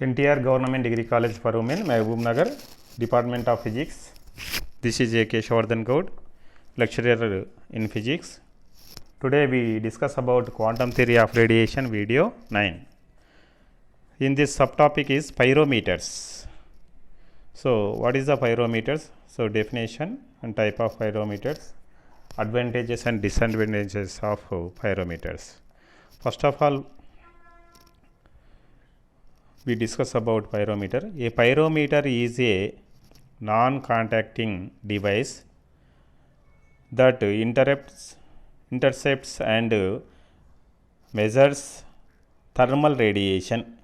NTR Government Degree College for Women, Mehboob Nagar, Department of Physics. This is A.K. Shawardhan Gaud, lecturer in physics. Today we discuss about quantum theory of radiation, video 9. In this subtopic is pyrometers. So what is the pyrometers? So definition and type of pyrometers, advantages and disadvantages of pyrometers. First of all, we discuss about pyrometer. A pyrometer is a non-contacting device that intercepts and measures thermal radiation,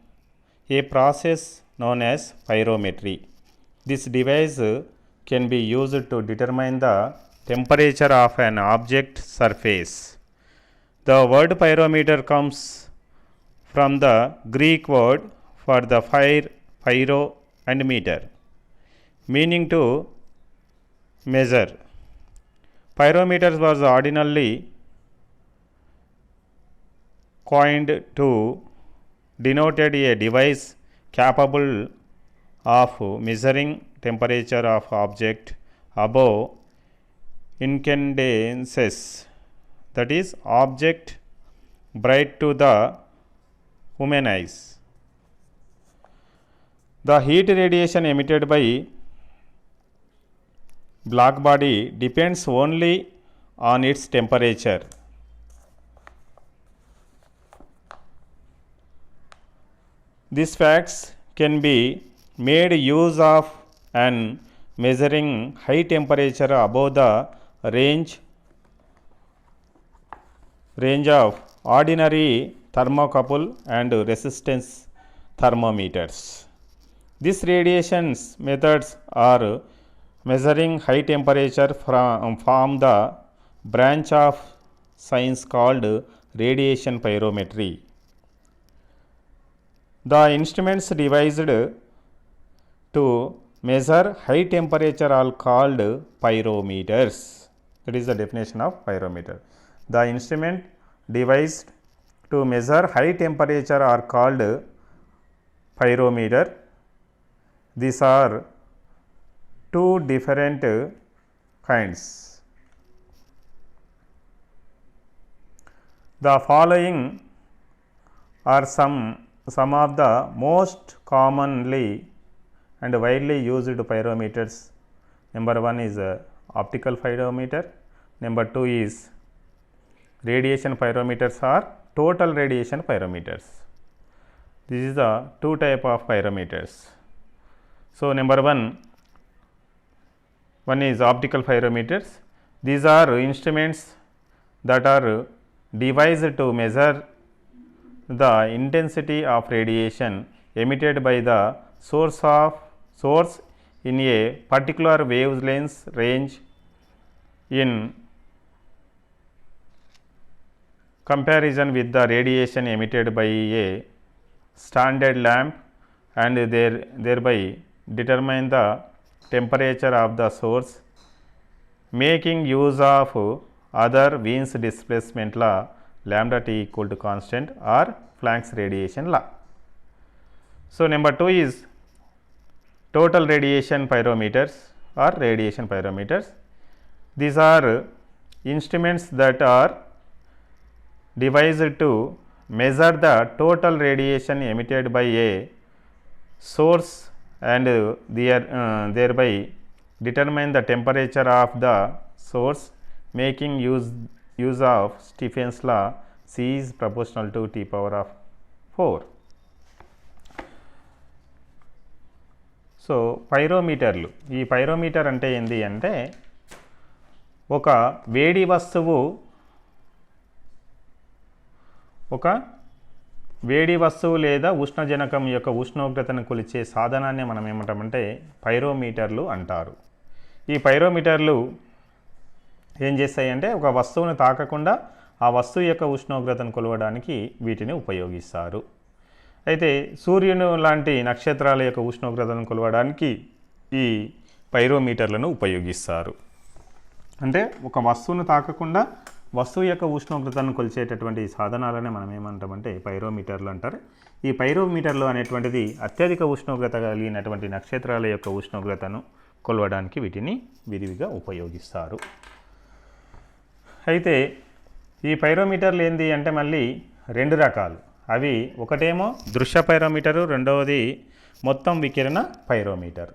a process known as pyrometry. This device can be used to determine the temperature of an object surface. The word pyrometer comes from the Greek word for the fire, pyro and meter, meaning to measure. Pyrometers was originally coined to denote a device capable of measuring temperature of object above incandescence, that is object bright to the human eyes. The heat radiation emitted by black body depends only on its temperature. These facts can be made use of and measuring high temperature above the range of ordinary thermocouple and resistance thermometers. These radiations methods are measuring high temperature from the branch of science called radiation pyrometry. The instruments devised to measure high temperature are called pyrometers. That is the definition of pyrometer. The instrument devised to measure high temperature are called pyrometer. These are two different kinds. The following are some of the most commonly and widely used pyrometers. Number 1 is optical pyrometer. Number 2 is radiation pyrometers or total radiation pyrometers. This is the two type of pyrometers. So number 1 is optical pyrometers. These are instruments that are devised to measure the intensity of radiation emitted by the source in a particular wavelength range in comparison with the radiation emitted by a standard lamp, and thereby determine the temperature of the source, making use of other Wien's displacement law, lambda t equal to constant, or Planck's radiation law. So number 2 is total radiation pyrometers or radiation pyrometers. These are instruments that are devised to measure the total radiation emitted by a source and thereby determine the temperature of the source, making use of Stephen's law, C is proportional to T power of 4. So పైరోమీటర్లు, ఈ pyrometer అంటే ఏంటి అంటే ఒక వేడి వస్తువు లేదా ఉష్ణజనకం యొక్క ఉష్ణోగ్రతను కొలిచే సాధనాన్ని మనం ఏమంటామంటే పైరోమీటర్లు అంటారు. ఈ పైరోమీటర్లు ఏం చేస్తాయంటే ఒక వస్తువును తాకకుండా ఆ వస్తువు యొక్క ఉష్ణోగ్రతను కొలవడానికి వీటిని ఉపయోగిస్తారు. అయితే సూర్యుని లాంటి నక్షత్రాల యొక్క ఉష్ణోగ్రతను కొలవడానికి ఈ పైరోమీటర్లను ఉపయోగిస్తారు. అంటే ఒక వస్తువును తాకకుండా వస్తువు యొక్క ఉష్ణోగ్రతను కొలిచేటటువంటి సాధనాలనే మనం ఏమంటామంటే పైరోమీటర్లు అంటారు. ఈ పైరోమీటర్లు అనేటువంటిది అత్యధిక ఉష్ణోగ్రత కలిగినటువంటి నక్షత్రాల యొక్క ఉష్ణోగ్రతను కొలవడానికి వీటిని విరివిగా ఉపయోగిస్తారు. అయితే ఈ పైరోమీటర్లు ఏంది అంటే మళ్ళీ రెండు రకాలు. అవి ఒకటేమో దృశ్య పైరోమీటరు, రెండవది మొత్తం వికిరణ పైరోమీటర్.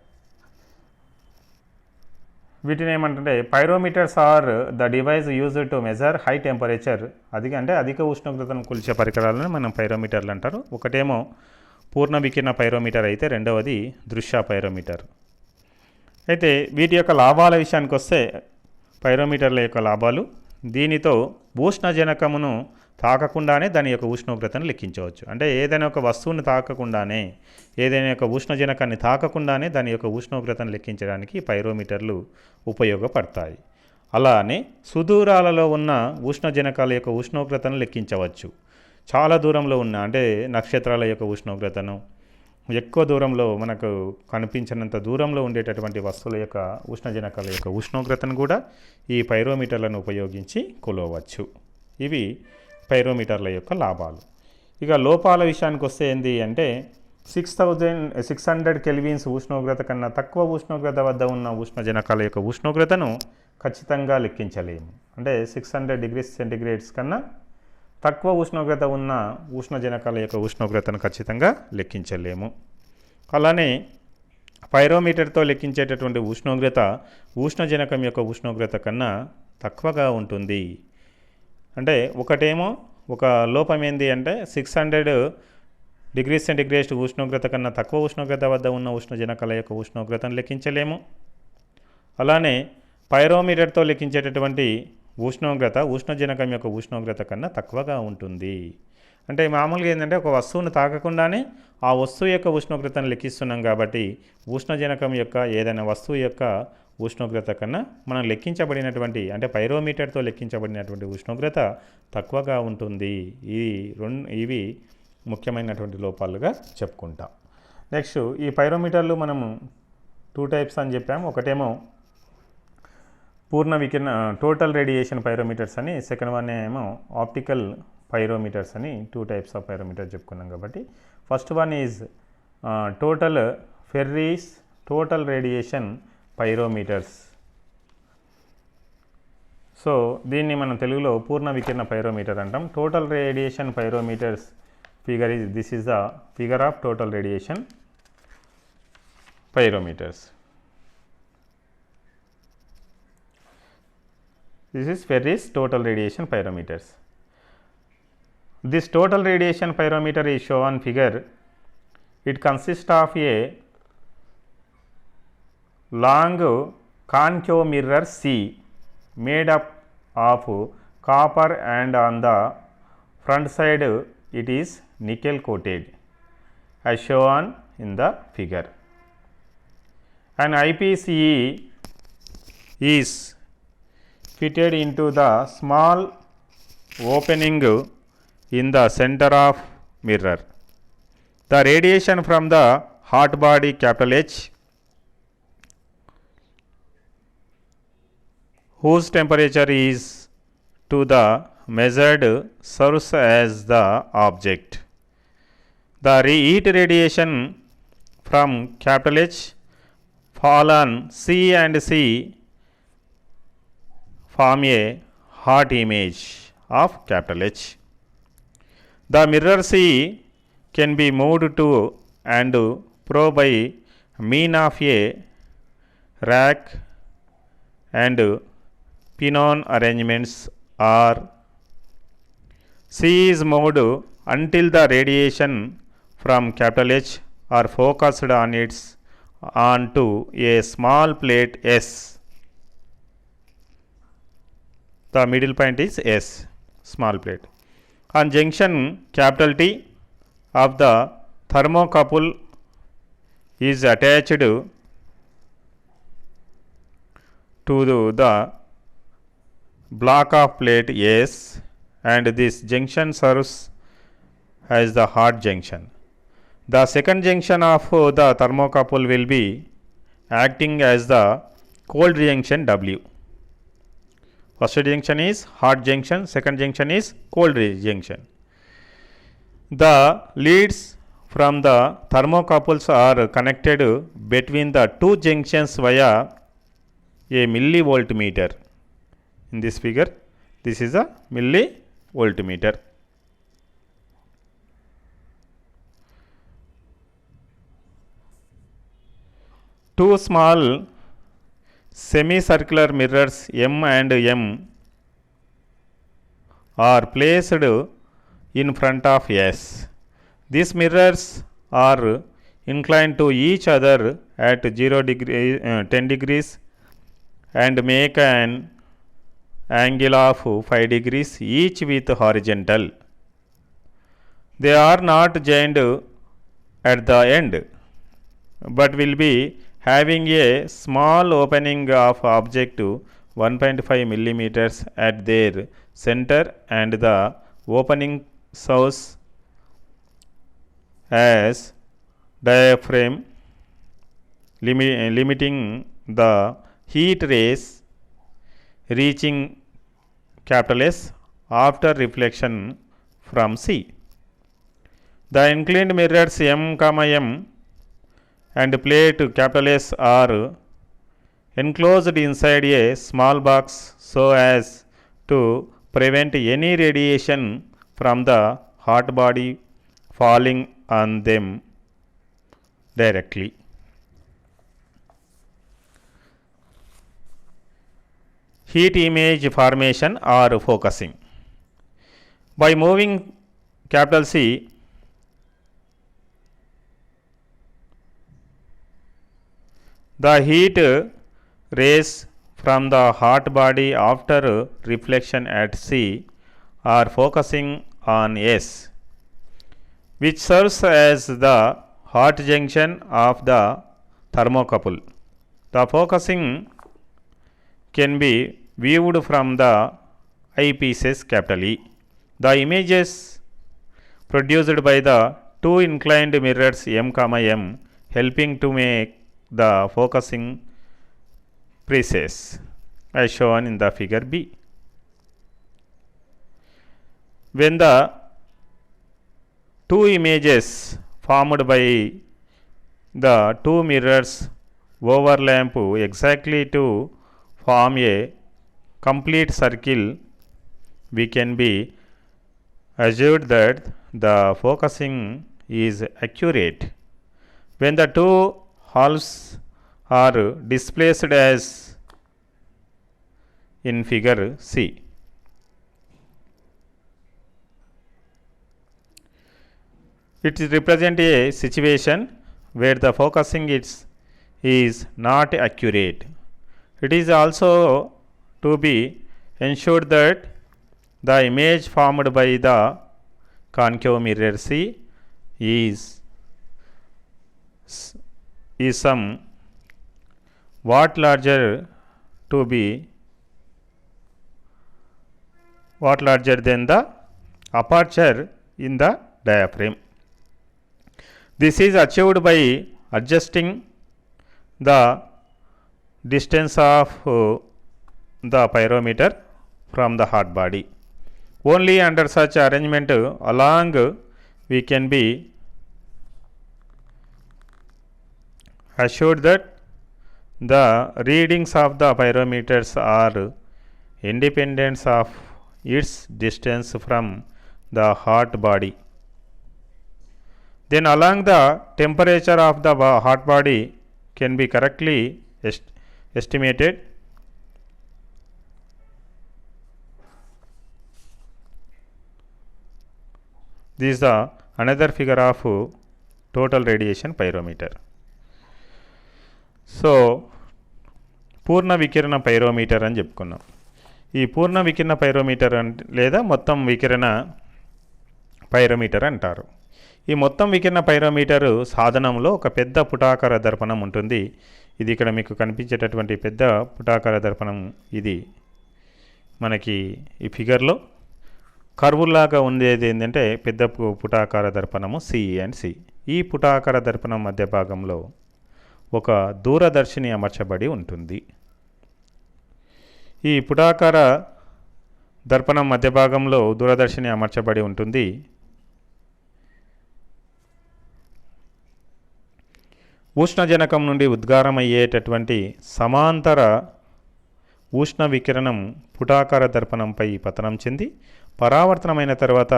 వీటిని ఏమంటే pyrometers are the device used to measure high temperature. అధిక ఉష్ణోగ్రతను కొలిచే పరికరాలను మనం పైరోమీటర్లు అంటారు. ఒకటేమో పూర్ణ వికిరణ పైరోమీటర్ అయితే రెండవది దృశ్య పైరోమీటర్. అయితే వీటి యొక్క లాభాల విషయానికి వస్తే పైరోమీటర్ల యొక్క లాభాలు, దీనితో ఉష్ణజనకమును తాకకుండానే దాని యొక్క ఉష్ణోగ్రతను లెక్కించవచ్చు. అంటే ఏదైనా ఒక వస్తువుని తాకకుండానే, ఏదైనా యొక్క ఉష్ణజనకాన్ని తాకకుండానే దాని యొక్క ఉష్ణోగ్రతను లెక్కించడానికి పైరోమీటర్లు ఉపయోగపడతాయి. అలానే సుదూరాలలో ఉన్న ఉష్ణజనకాల యొక్క ఉష్ణోగ్రతను లెక్కించవచ్చు. చాలా దూరంలో ఉన్న అంటే నక్షత్రాల యొక్క ఉష్ణోగ్రతను, ఎక్కువ దూరంలో మనకు కనిపించినంత దూరంలో ఉండేటటువంటి వస్తువుల యొక్క ఉష్ణజనకాల యొక్క ఉష్ణోగ్రతను కూడా ఈ పైరోమీటర్లను ఉపయోగించి కొలవచ్చు. ఇవి పైరోమీటర్ల యొక్క లాభాలు. ఇక లోపాల విషయానికి వస్తే ఏంటి అంటే 6600 కెల్విన్స్ ఉష్ణోగ్రత కన్నా తక్కువ ఉష్ణోగ్రత వద్ద ఉన్న ఉష్ణజనకాల యొక్క ఉష్ణోగ్రతను ఖచ్చితంగా లెక్కించలేము. అంటే 600 డిగ్రీస్ సెంటిగ్రేడ్స్ కన్నా తక్కువ ఉష్ణోగ్రత ఉన్న ఉష్ణజనకాల యొక్క ఉష్ణోగ్రతను ఖచ్చితంగా లెక్కించలేము. అలానే పైరోమీటర్తో లెక్కించేటటువంటి ఉష్ణోగ్రత ఉష్ణజనకం యొక్క ఉష్ణోగ్రత కన్నా తక్కువగా ఉంటుంది. అంటే ఒకటేమో ఒక లోపం ఏంది అంటే 600 డిగ్రీస్ సెంటిగ్రేడ్ ఉష్ణోగ్రత కన్నా తక్కువ ఉష్ణోగ్రత వద్ద ఉన్న ఉష్ణజనకాల యొక్క ఉష్ణోగ్రతను లెక్కించలేము. అలానే పైరోమీటర్తో లెక్కించేటటువంటి ఉష్ణజనకం యొక్క ఉష్ణోగ్రత కన్నా తక్కువగా ఉంటుంది. అంటే మామూలుగా ఏంటంటే ఒక వస్తువును తాకకుండానే ఆ వస్తువు యొక్క ఉష్ణోగ్రతను లెక్కిస్తున్నాం కాబట్టి ఉష్ణజనకం యొక్క ఏదైనా వస్తువు యొక్క ఉష్ణోగ్రత కన్నా మనం లెక్కించబడినటువంటి అంటే పైరోమీటర్తో లెక్కించబడినటువంటి ఉష్ణోగ్రత తక్కువగా ఉంటుంది. ఇవి ముఖ్యమైనటువంటి లోపాలుగా చెప్పుకుంటాం. నెక్స్ట్ ఈ పైరోమీటర్లు మనము 2 టైప్స్ అని చెప్పాము. ఒకటేమో పూర్ణ వికిరణ టోటల్ రేడియేషన్ పైరోమీటర్స్ అని, సెకండ్ వన్ ఏమో ఆప్టికల్ పైరోమీటర్స్ అని 2 టైప్స్ ఆఫ్ పైరోమీటర్ చెప్పుకున్నాం. కాబట్టి first one is total Ferris total radiation pyrometers. So దీన్ని మనం తెలుగులో పూర్ణ వికిరణ పైరోమీటర్ అంటాం. Total radiation pyrometers figure is this is the figure of total radiation pyrometers. This is Ferris total radiation pyrometers. This total radiation pyrometer is shown figure. It consists of a long concave mirror C made up of copper, and on the front side it is nickel coated as shown in the figure. An IPCE is fitted into the small opening in the center of mirror. The radiation from the hot body capital H, whose temperature is to the measured, serves as the object. The heat radiation from capital H fall on C and C form a hot image of capital H. The mirror C can be moved to and fro by mean of a rack and pinion arrangements, or C is moved until the radiation from capital H are focused onto a small plate S. The middle point is S, small plate. On junction capital T of the thermocouple is attached to the block of plate S, and this junction serves as the hot junction. The second junction of the thermocouple will be acting as the cold junction W. First junction is hot junction, second junction is cold junction. The leads from the thermocouples are connected between the two junctions via a millivoltmeter. In this figure, this is a millivoltmeter. Two small semicircular mirrors M and M are placed in front of S. These mirrors are inclined to each other at 10 degrees and make an angle of 5 degrees each with horizontal. They are not joined at the end, but will be having a small opening of object 1.5 millimeters at their center, and the opening serves as diaphragm, limiting the heat rays reaching S after reflection from C. The inclined mirrors M, M and plate S are enclosed inside a small box so as to prevent any radiation from the hot body falling on them directly. Heat image formation or focusing. By moving C, the heat rays from the hot body after reflection at C are focusing on S, which serves as the hot junction of the thermocouple. The focusing can be viewed from the eyepieces E. The images produced by the two inclined mirrors M, M helping to make the focusing precise as shown in the figure B. When the two images formed by the two mirrors overlap exactly to form a complete circle, we can be assured that the focusing is accurate. When the two halves are displaced as in figure C. It represents a situation where the focusing is not accurate. It is also to be ensured that the image formed by the concave mirror C is some what larger than the aperture in the diaphragm. This is achieved by adjusting the distance of the pyrometer from the hot body. Only under such arrangement along we can be assured that the readings of the pyrometers are independent of its distance from the hot body. Then along the temperature of the hot body can be correctly estimated. This is another figure of total radiation pyrometer. So పూర్ణ వికిరణ pyrometer అని చెప్పుకున్నాం. ఈ పూర్ణ వికిరణ pyrometer లేదా మొత్తం వికిరణ pyrometer అంటారు. ఈ మొత్తం వికిరణ పైరోమీటరు సాధనంలో ఒక పెద్ద పుటాకార దర్పణం ఉంటుంది. ఇది ఇక్కడ మీకు కనిపించేటటువంటి పెద్ద పుటాకార దర్పణం ఇది మనకి ఈ ఫిగర్లో కర్వులాగా ఉండేది ఏంటంటే పెద్ద పుటాకార దర్పణము సి అండ్ సి. ఈ పుటాకార దర్పణం మధ్య భాగంలో ఒక దూరదర్శిని అమర్చబడి ఉంటుంది. ఈ పుటాకార దర్పణం మధ్య భాగంలో దూరదర్శిని అమర్చబడి ఉంటుంది. ఉష్ణజనకం నుండి ఉద్గారమయ్యేటటువంటి సమాంతర ఉష్ణ వికిరణం పుటాకార దర్పణంపై పతనం చెంది పరావర్తనమైన తర్వాత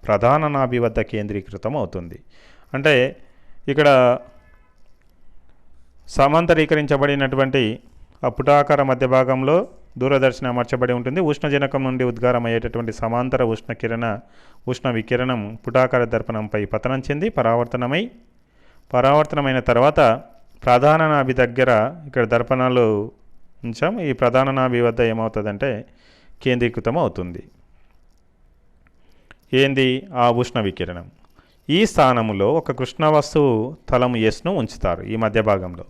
ప్రధాన నాభి వద్ద కేంద్రీకృతం అవుతుంది. అంటే ఇక్కడ సమాంతరీకరించబడినటువంటి ఆ పుటాకార మధ్య భాగంలో దూరదర్శిని అమర్చబడి ఉంటుంది. ఉష్ణజనకం నుండి ఉద్గారమయ్యేటటువంటి సమాంతర ఉష్ణ వికిరణం పుటాకార దర్పణంపై పతనం చెంది పరావర్తనమైన తర్వాత ప్రధాన నాభి దగ్గర ఇక్కడ దర్పణాలు ఉంచాం. ఈ ప్రధాన నాభి వద్ద ఏమవుతుందంటే కేంద్రీకృతం అవుతుంది. ఏంది ఆ ఉష్ణ వికిరణం? ఈ స్థానంలో ఒక కృష్ణ వస్తువు తలం ఎస్ను ఉంచుతారు. ఈ మధ్య భాగంలో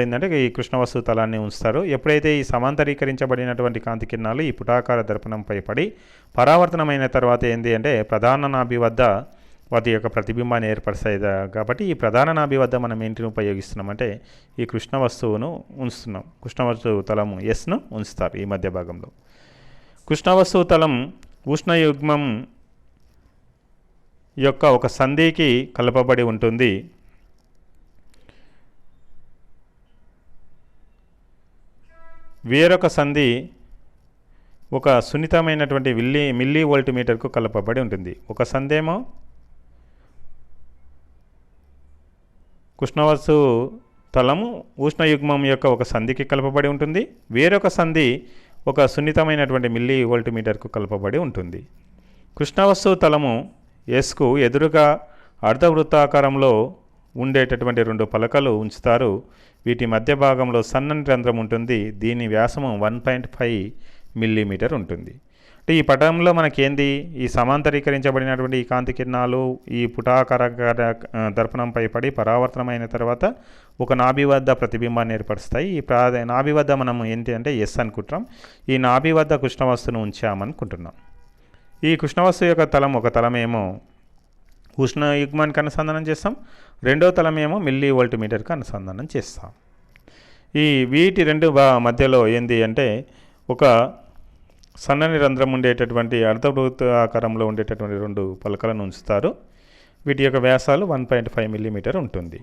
ఏంటంటే ఈ కృష్ణ వస్తువు తలాన్ని ఉంచుతారు. ఎప్పుడైతే ఈ సమాంతరీకరించబడినటువంటి కాంతి కిరణాలు ఈ పుటాకార దర్పణంపై పడి పరావర్తనమైన తర్వాత ఏంది అంటే ప్రధాన నాభి వద్ద వాటి యొక్క ప్రతిబింబాన్ని ఏర్పరుస్తాయి. కాబట్టి ఈ ప్రధాన నాభి వద్ద మనం ఏంటిని ఉపయోగిస్తున్నామంటే ఈ కృష్ణ వస్తువును ఉంచుతున్నాం. కృష్ణ వస్తువు తలం ఎస్ను ఉంచుతారు ఈ మధ్య భాగంలో. కృష్ణ వస్తువు తలం ఉష్ణయుగ్మం యొక్క ఒక సంధికి కలపబడి ఉంటుంది. వేరొక సంధి ఒక సున్నితమైనటువంటి మిల్లీ వోల్ట్ మీటర్కు కలపబడి ఉంటుంది. ఒక సంధేమో కృష్ణవస్తువు తలము ఉష్ణయుగ్మం యొక్క ఒక సంధికి కలపబడి ఉంటుంది. వేరొక సంధి ఒక సున్నితమైనటువంటి మిల్లీ వోల్ట్ మీటర్కు కలపబడి ఉంటుంది. కృష్ణవస్తువు తలము ఎస్కు ఎదురుగా అర్ధవృత్తాకారంలో ఉండేటటువంటి 2 పలకలు ఉంచుతారు. వీటి మధ్య భాగంలో సన్నని రంధ్రం ఉంటుంది. దీని వ్యాసము 1.5 మిల్లీమీటర్ ఉంటుంది. అంటే ఈ పటంలో మనకేంది, ఈ సమాంతరీకరించబడినటువంటి ఈ కాంతి కిరణాలు ఈ పుటాకార దర్పణంపై పడి పరావర్తనమైన తర్వాత ఒక నాభి వద్ద ప్రతిబింబాన్ని ఏర్పరుస్తాయి. ఈ నాభి వద్ద మనం ఏంటి అంటే ఎస్ అనుకుంటాం. ఈ నాభి వద్ద కృష్ణవస్తువును ఉంచామనుకుంటున్నాం. ఈ కృష్ణవస్తువు యొక్క ఒక తలమేమో ఉష్ణయుగ్మానికి అనుసంధానం చేస్తాం. రెండో తలమేమో మిల్లీ వోల్ట్ మీటర్కి అనుసంధానం చేస్తాం. వీటి రెండు మధ్యలో ఏంది అంటే ఒక సన్నని రంధ్రం ఉండేటటువంటి అర్ధవృత్తాకారంలో ఉండేటటువంటి 2 పలకలను ఉంచుతారు. వీటి యొక్క వ్యాసాలు 1.5 మిల్లీమీటర్ ఉంటుంది.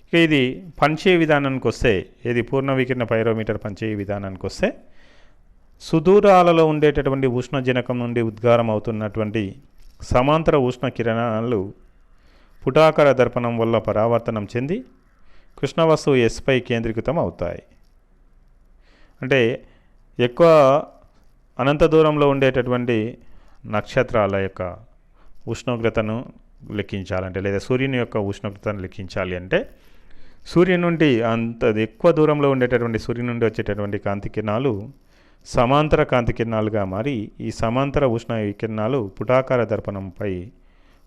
ఇక ఇది పనిచేయ విధానానికి వస్తే, ఇది పూర్ణ వికిరణ పైరోమీటర్ పనిచేయ విధానానికి వస్తే, సుదూరాలలో ఉండేటటువంటి ఉష్ణజనకం నుండి ఉద్గారం అవుతున్నటువంటి సమాంతర ఉష్ణ కిరణాలు పుటాకార దర్పణం వల్ల పరావర్తనం చెంది కృష్ణవస్తువు ఎస్పై కేంద్రీకృతం అవుతాయి. అంటే ఎక్కువ అనంత దూరంలో ఉండేటటువంటి నక్షత్రాల యొక్క ఉష్ణోగ్రతను లెక్కించాలంటే, లేదా సూర్యుని యొక్క ఉష్ణోగ్రతను లెక్కించాలి అంటే, సూర్యుని నుండి అంత ఎక్కువ దూరంలో ఉండేటటువంటి సూర్యుని నుండి వచ్చేటటువంటి కాంతి కిరణాలు సమాంతర కాంతి కిరణాలుగా మారి ఈ సమాంతర ఉష్ణ వికిరణాలు పుటాకార దర్పణంపై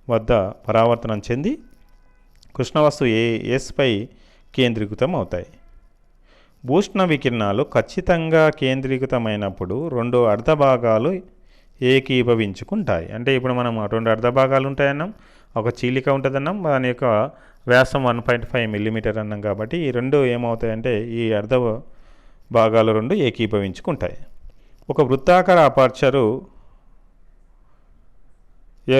వద్ద పరావర్తనం చెంది కృష్ణవస్తువు ఎస్పై కేంద్రీకృతం అవుతాయి. ఉష్ణ వికిరణాలు ఖచ్చితంగా కేంద్రీకృతమైనప్పుడు 2 అర్ధ భాగాలు ఏకీభవించుకుంటాయి. అంటే ఇప్పుడు మనం 2 అర్ధ భాగాలు ఉంటాయన్నాం, ఒక చీలిక ఉంటుందన్నాం, దాని యొక్క వ్యాసం 1.5 మిల్లీమీటర్ అన్నాం. కాబట్టి ఈ 2 ఏమవుతాయంటే ఈ అర్ధ భాగాలు 2 ఏకీభవించుకుంటాయి. ఒక వృత్తాకార అపర్చరు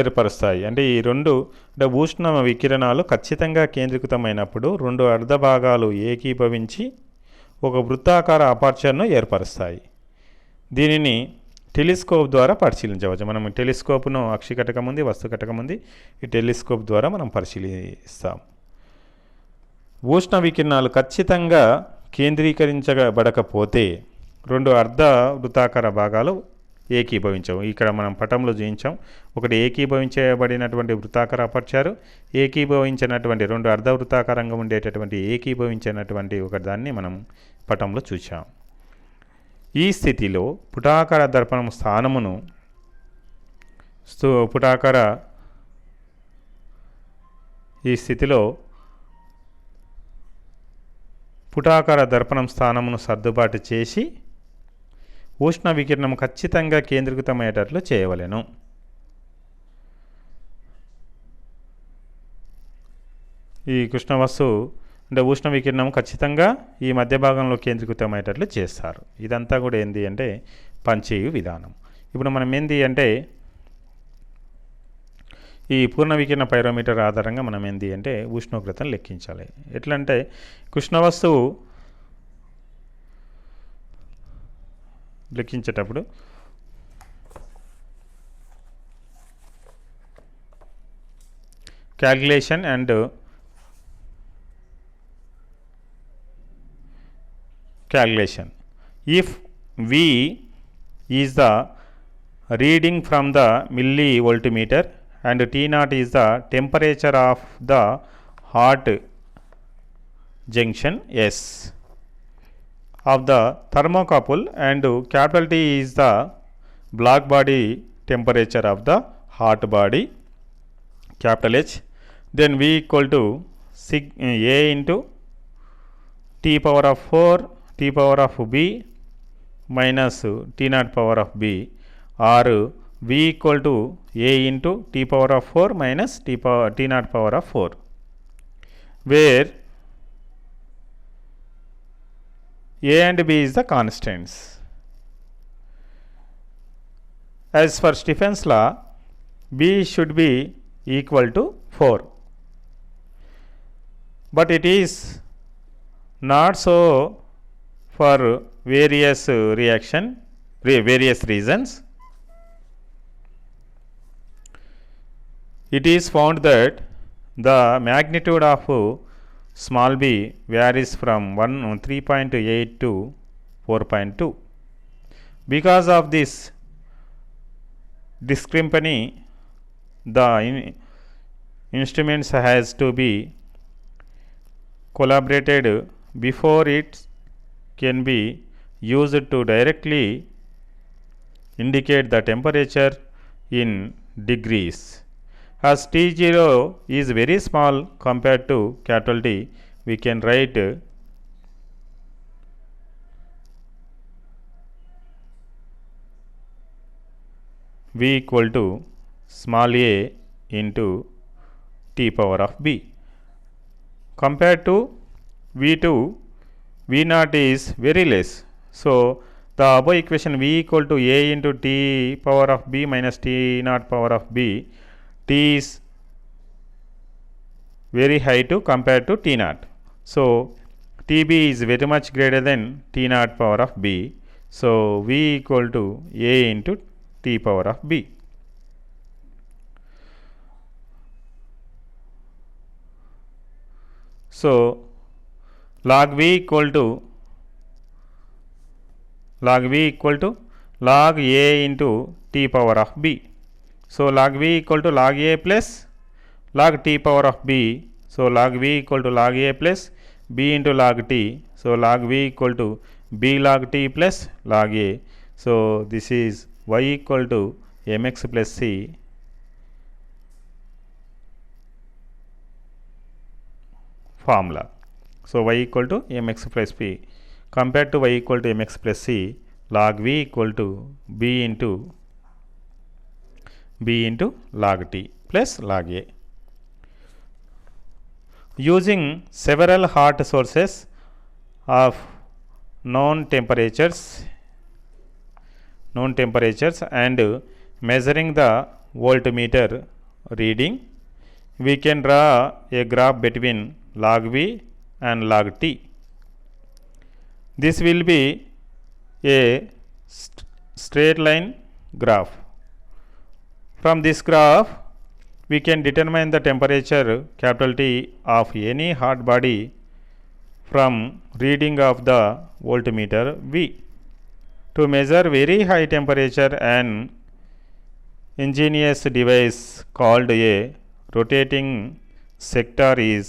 ఏర్పరుస్తాయి. అంటే ఈ 2 ఉష్ణ వికిరణాలు ఖచ్చితంగా కేంద్రీకృతమైనప్పుడు 2 అర్ధ భాగాలు ఏకీభవించి ఒక వృత్తాకార అపర్చర్ను ఏర్పరుస్తాయి. దీనిని టెలిస్కోప్ ద్వారా పరిశీలించవచ్చు. మనం టెలిస్కోప్ను అక్షి కటకం ఉంది, వస్తు కటకం ఉంది. ఈ టెలిస్కోప్ ద్వారా మనం పరిశీలిస్తాం. ఉష్ణ వికిరణాలు ఖచ్చితంగా కేంద్రీకరించబడకపోతే 2 అర్ధ వృత్తాకార భాగాలు ఏకీభవించవు. ఇక్కడ మనం పటంలో చూపించాం. ఒకటి ఏకీభవించబడినటువంటి వృత్తాకార అపర్చరు, ఏకీభవించినటువంటి 2 అర్ధ వృత్తాకారంగా ఉండేటటువంటి ఏకీభవించినటువంటి ఒక దాన్ని మనం పటంలో చూసాం. ఈ స్థితిలో పుటాకార దర్పణం స్థానమును పుటాకార దర్పణం స్థానమును సర్దుబాటు చేసి ఉష్ణ వికిరణం ఖచ్చితంగా కేంద్రీకృతమయ్యేటట్లు చేయవలెను. ఈ కృష్ణ వస్తువు అంటే ఉష్ణ వికిరణం ఖచ్చితంగా ఈ మధ్య భాగంలో కేంద్రీకృతమయ్యేటట్లు చేస్తారు. ఇదంతా కూడా ఏంది అంటే పనిచేయు విధానం. ఇప్పుడు మనం ఏంది అంటే ఈ పూర్ణ వికిరణ పైరోమీటర్ ఆధారంగా మనం ఏంటి అంటే ఉష్ణోగ్రతను లెక్కించాలి. ఎట్లా అంటే కృష్ణ వస్తువు లెక్కించేటప్పుడు calculation and calculation. If V is the reading from the millivoltmeter and T0 is the temperature of the hot junction S of the thermocouple and capital T is the black body temperature of the hot body capital H, then V equal to A into T power of 4 T power of B minus T0 power of B, or V equal to A into T power of 4 minus T0 power of 4, where A and B is the constants. As for Stephen's law, B should be equal to 4, but it is not so for various reasons. It is found that the magnitude of small b varies from 3.8 to 4.2. Because of this discrepancy, the instruments has to be collaborated before it can be used to directly indicate the temperature in degrees. As T0 is very small compared to capital T, we can write V equal to small a into T power of B. Compared to V2, V0 is very less. So, the above equation V equal to A into T power of B minus T0 power of B, T is very high to compared to T0. So, TB is very much greater than T0 power of B. So, V equal to A into T power of B. So, log V equal to log A into T power of B. So, log V equal to log A plus log T power of B. So, log V equal to log A plus B into log T. So, log V equal to B log T plus log A. So, this is y equal to mx plus c formula. So, y equal to mx plus p compared to y equal to mx plus c, log v equal to b into log t plus log a. Using several hot sources of known temperatures and measuring the voltmeter reading, we can draw a graph between log v and log t. This will be a straight line graph. From this graph, we can determine the temperature capital T of any hot body from reading of the voltmeter V. To measure very high temperature, an ingenious device called a rotating sector is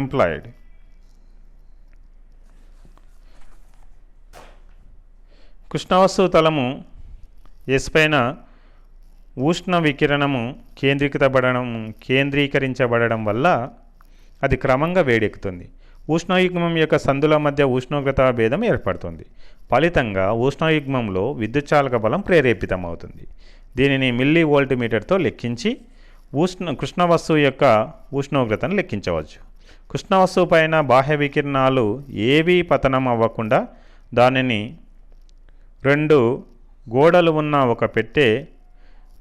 employed. కృష్ణవస్తు తలము yes పైన ఉష్ణ వికిరణము కేంద్రీకరించబడడం వల్ల అది క్రమంగా వేడెక్కుతుంది. ఉష్ణయుగ్మం యొక్క సందుల మధ్య ఉష్ణోగ్రత భేదం ఏర్పడుతుంది. ఫలితంగా ఉష్ణయుగ్మంలో విద్యుచ్చాలక బలం ప్రేరేపితమవుతుంది. దీనిని మిల్లీ వోల్ట్ మీటర్తో లెక్కించి కృష్ణ వస్తువు యొక్క ఉష్ణోగ్రతను లెక్కించవచ్చు. కృష్ణ వస్తువు పైన బాహ్య వికిరణాలు ఏవీ పతనం అవ్వకుండా దానిని 2 గోడలు ఉన్న ఒక పెట్టె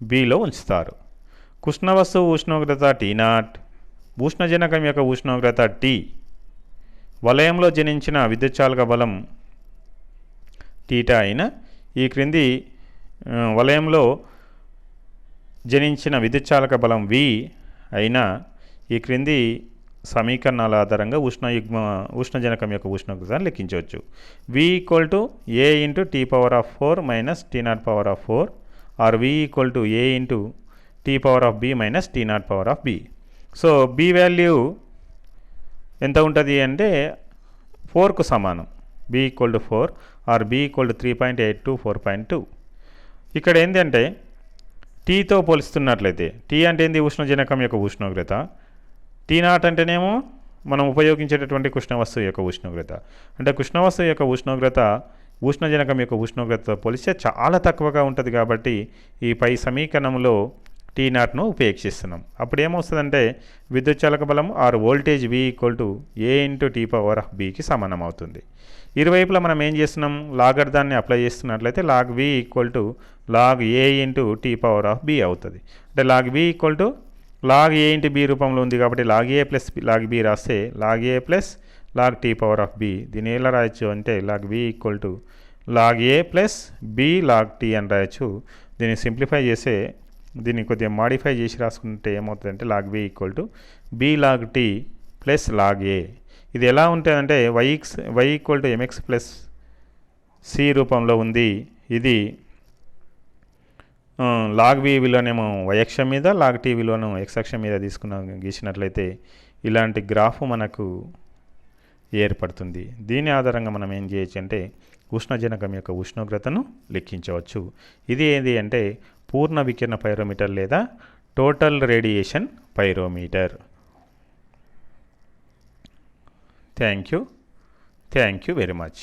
బిలో ఉంచుతారు. కృష్ణ వస్తువు ఉష్ణోగ్రత T0, ఉష్ణజనకం యొక్క ఉష్ణోగ్రత T, వలయంలో జనించిన విద్యుచ్చాలక బలం θ అయిన ఈ క్రింది వలయంలో జనించిన విద్యుచ్చాలక బలం V అయిన ఈ క్రింది సమీకరణాల ఆధారంగా ఉష్ణజనకం యొక్క ఉష్ణోగ్రతను లెక్కించవచ్చు. V = A × T⁴ minus T0⁴ or V = A × T⁴B minus T0⁴B. So B value ఎంత ఉంటుంది అంటే 4కు సమానం. B = 4 or B = 3.8 to 4.2. ఇక్కడ ఏంటంటే టీతో పోల్చుతున్నట్లయితే టీ అంటే ఏంది? ఉష్ణజనకం యొక్క ఉష్ణోగ్రత. T0 అంటేనేమో మనం ఉపయోగించేటటువంటి కృష్ణ వస్తువు యొక్క ఉష్ణోగ్రత. అంటే కృష్ణ వస్తువు యొక్క ఉష్ణోగ్రత ఉష్ణజనకం యొక్క ఉష్ణోగ్రతతో పోలిస్తే చాలా తక్కువగా ఉంటుంది కాబట్టి ఈ పై సమీకరణంలో T0ను ఉపేక్షిస్తున్నాం. అప్పుడు ఏమవుతుందంటే విద్యుచ్చాలక బలం are voltage V = A × T⁴ సమానం అవుతుంది. ఇరువైపులా మనం ఏం చేస్తున్నాం? లాగర్థాన్ని అప్లై చేస్తున్నట్లయితే log V = log A × T⁴B అవుతుంది. అంటే log V = log A × B రూపంలో ఉంది కాబట్టి log A plus log B రాస్తే log A plus log T⁴B. దీన్ని ఎలా రాయొచ్చు అంటే log V = log A plus B log T అని రాయొచ్చు. దీన్ని సింప్లిఫై చేస్తే దీన్ని కొద్దిగా మాడిఫై చేసి రాసుకుంటే ఏమవుతుందంటే log V = B log T plus log A. ఇది ఎలా ఉంటుందంటే y = mx ప్లస్ c రూపంలో ఉంది. ఇది log V విలువనేమో y అక్షం మీద, log T విలువను x అక్షం మీద గీసినట్లయితే ఇలాంటి గ్రాఫ్ మనకు ఏర్పడుతుంది. దీని ఆధారంగా మనం ఏం చేయొచ్చు అంటే ఉష్ణజనకం యొక్క ఉష్ణోగ్రతను లెక్కించవచ్చు. ఇది ఏది అంటే పూర్ణ వికిరణ పైరోమీటర్ లేదా total radiation pyrometer. Thank you very much.